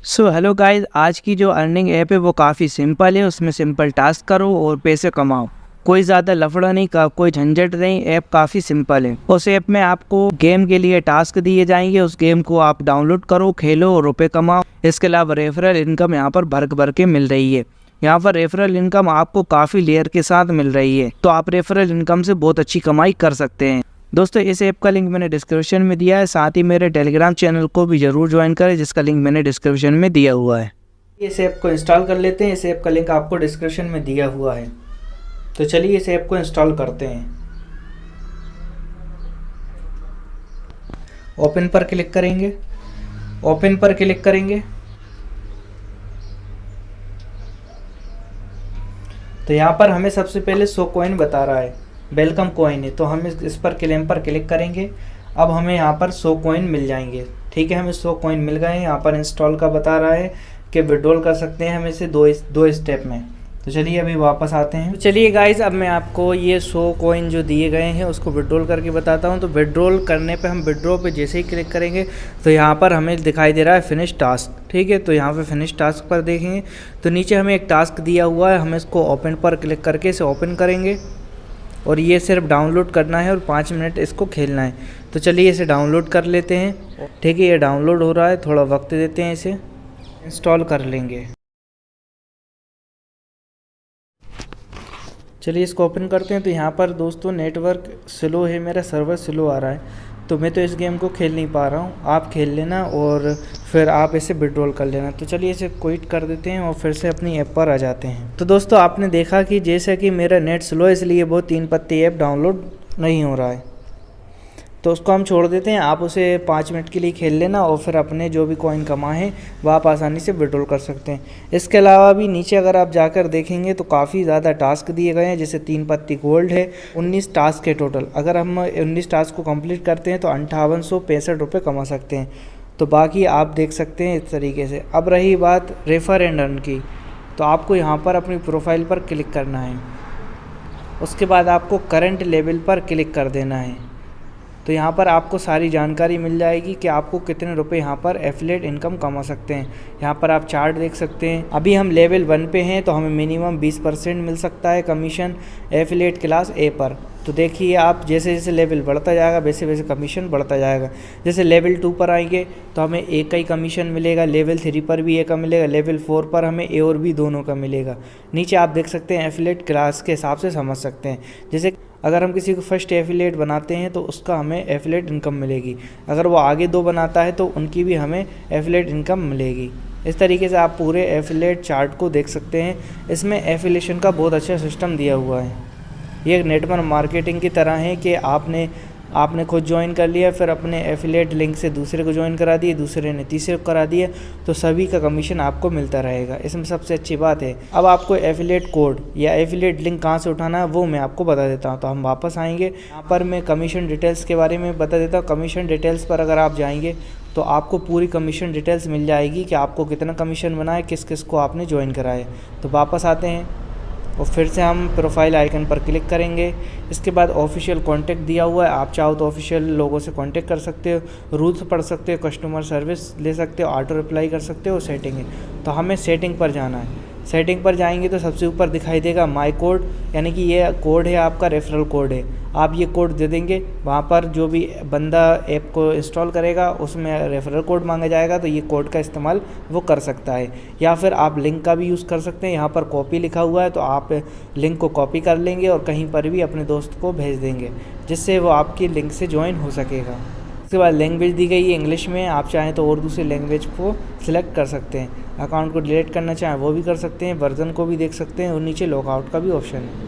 So hello guys, आज की जो अर्निंग ऐप है वो काफ़ी सिंपल है। उसमें सिंपल टास्क करो और पैसे कमाओ। कोई ज़्यादा लफड़ा नहीं का, कोई झंझट नहीं। ऐप काफ़ी सिंपल है। उस ऐप में आपको गेम के लिए टास्क दिए जाएंगे। उस गेम को आप डाउनलोड करो, खेलो और रुपए कमाओ। इसके अलावा रेफरल इनकम यहाँ पर भर भर के मिल रही है। यहाँ पर रेफरल इनकम आपको काफ़ी लेयर के साथ मिल रही है, तो आप रेफरल इनकम से बहुत अच्छी कमाई कर सकते हैं। दोस्तों, इस ऐप का लिंक मैंने डिस्क्रिप्शन में दिया है। साथ ही मेरे टेलीग्राम चैनल को भी ज़रूर ज्वाइन करें, जिसका लिंक मैंने डिस्क्रिप्शन में दिया हुआ है। इस ऐप को इंस्टॉल कर लेते हैं। इस ऐप का लिंक आपको डिस्क्रिप्शन में दिया हुआ है। तो चलिए इस ऐप को इंस्टॉल करते हैं। ओपन पर क्लिक करेंगे। ओपन पर क्लिक करेंगे तो यहाँ पर हमें सबसे पहले 100 कॉइन बता रहा है, वेलकम कॉइन है। तो हम इस पर क्लेम पर क्लिक करेंगे। अब हमें यहाँ पर 100 कॉइन मिल जाएंगे। ठीक है, हमें 100 कॉइन मिल गए हैं। यहाँ पर इंस्टॉल का बता रहा है कि विड्रॉल कर सकते हैं हम इसे दो स्टेप में। तो चलिए अभी वापस आते हैं। तो चलिए गाइज, अब मैं आपको ये 100 कॉइन जो दिए गए हैं उसको विड्रॉल करके बताता हूँ। तो विड्रॉल करने पे हम विड्रॉ पे जैसे ही क्लिक करेंगे तो यहाँ पर हमें दिखाई दे रहा है फिनिश टास्क। ठीक है, तो यहाँ पे फिनिश टास्क पर देखेंगे तो नीचे हमें एक टास्क दिया हुआ है। हम इसको ओपन पर क्लिक करके इसे ओपन करेंगे और ये सिर्फ डाउनलोड करना है और 5 मिनट इसको खेलना है। तो चलिए इसे डाउनलोड कर लेते हैं। ठीक है, ये डाउनलोड हो रहा है, थोड़ा वक्त देते हैं, इसे इंस्टॉल कर लेंगे। चलिए इसको ओपन करते हैं। तो यहाँ पर दोस्तों नेटवर्क स्लो है, मेरा सर्वर स्लो आ रहा है, तो मैं तो इस गेम को खेल नहीं पा रहा हूँ। आप खेल लेना और फिर आप इसे विड्रॉल कर लेना। तो चलिए इसे क्विट कर देते हैं और फिर से अपनी ऐप पर आ जाते हैं। तो दोस्तों आपने देखा कि जैसे कि मेरा नेट स्लो है, इसलिए वो 3 पत्ती ऐप डाउनलोड नहीं हो रहा है, तो उसको हम छोड़ देते हैं। आप उसे 5 मिनट के लिए खेल लेना और फिर अपने जो भी कॉइन कमाए हैं वह आप आसानी से विड्रॉल कर सकते हैं। इसके अलावा भी नीचे अगर आप जाकर देखेंगे तो काफ़ी ज़्यादा टास्क दिए गए हैं। जैसे 3 पत्ती गोल्ड है, 19 टास्क है टोटल। अगर हम 19 टास्क को कंप्लीट करते हैं तो 5865 रुपये कमा सकते हैं। तो बाकी आप देख सकते हैं इस तरीके से। अब रही बात रेफर एंड अर्न की, तो आपको यहाँ पर अपनी प्रोफाइल पर क्लिक करना है। उसके बाद आपको करंट लेवल पर क्लिक कर देना है। तो यहाँ पर आपको सारी जानकारी मिल जाएगी कि आपको कितने रुपए यहाँ पर एफिलिएट इनकम कमा सकते हैं। यहाँ पर आप चार्ट देख सकते हैं। अभी हम लेवल 1 पे हैं तो हमें मिनिमम 20% मिल सकता है कमीशन एफिलिएट क्लास ए पर। तो देखिए आप जैसे जैसे लेवल बढ़ता जाएगा वैसे वैसे कमीशन बढ़ता जाएगा। जैसे लेवल 2 पर आएंगे तो हमें ए का ही कमीशन मिलेगा, लेवल 3 पर भी ए का मिलेगा, लेवल 4 पर हमें ए और बी दोनों का मिलेगा। नीचे आप देख सकते हैं एफिलिएट क्लास के हिसाब से समझ सकते हैं। जैसे अगर हम किसी को फर्स्ट एफिलिएट बनाते हैं तो उसका हमें एफिलिएट इनकम मिलेगी। अगर वो आगे 2 बनाता है तो उनकी भी हमें एफिलिएट इनकम मिलेगी। इस तरीके से आप पूरे एफिलिएट चार्ट को देख सकते हैं। इसमें एफिलिएशन का बहुत अच्छा सिस्टम दिया हुआ है। ये एक नेटवर्क मार्केटिंग की तरह है कि आपने खुद ज्वाइन कर लिया, फिर अपने एफिलिएट लिंक से दूसरे को ज्वाइन करा दिए, दूसरे ने तीसरे को करा दिया, तो सभी का कमीशन आपको मिलता रहेगा। इसमें सबसे अच्छी बात है। अब आपको एफिलिएट कोड या एफिलिएट लिंक कहाँ से उठाना है वो मैं आपको बता देता हूँ। तो हम वापस आएंगे, यहाँ पर मैं कमीशन डिटेल्स के बारे में बता देता हूँ। कमीशन डिटेल्स पर अगर आप जाएंगे तो आपको पूरी कमीशन डिटेल्स मिल जाएगी कि आपको कितना कमीशन बना है, किस किस को आपने ज्वाइन कराया। तो वापस आते हैं और फिर से हम प्रोफाइल आइकन पर क्लिक करेंगे। इसके बाद ऑफिशियल कॉन्टैक्ट दिया हुआ है। आप चाहो तो ऑफिशियल लोगों से कांटेक्ट कर सकते हो, रूल्स पढ़ सकते हो, कस्टमर सर्विस ले सकते हो, ऑटो रिप्लाई कर सकते हो, सेटिंग है। तो हमें सेटिंग पर जाना है। सेटिंग पर जाएंगे तो सबसे ऊपर दिखाई देगा माई कोड, यानी कि ये कोड है आपका, रेफरल कोड है। आप ये कोड दे देंगे, वहाँ पर जो भी बंदा ऐप को इंस्टॉल करेगा उसमें रेफरल कोड मांगा जाएगा, तो ये कोड का इस्तेमाल वो कर सकता है। या फिर आप लिंक का भी यूज़ कर सकते हैं। यहाँ पर कॉपी लिखा हुआ है तो आप लिंक को कॉपी कर लेंगे और कहीं पर भी अपने दोस्त को भेज देंगे, जिससे वो आपकी लिंक से ज्वाइन हो सकेगा। उसके बाद लैंग्वेज दी गई है इंग्लिश में। आप चाहें तो और दूसरी लैंग्वेज को सिलेक्ट कर सकते हैं। अकाउंट को डिलीट करना चाहें वो भी कर सकते हैं, वर्जन को भी देख सकते हैं और नीचे लॉगआउट का भी ऑप्शन है।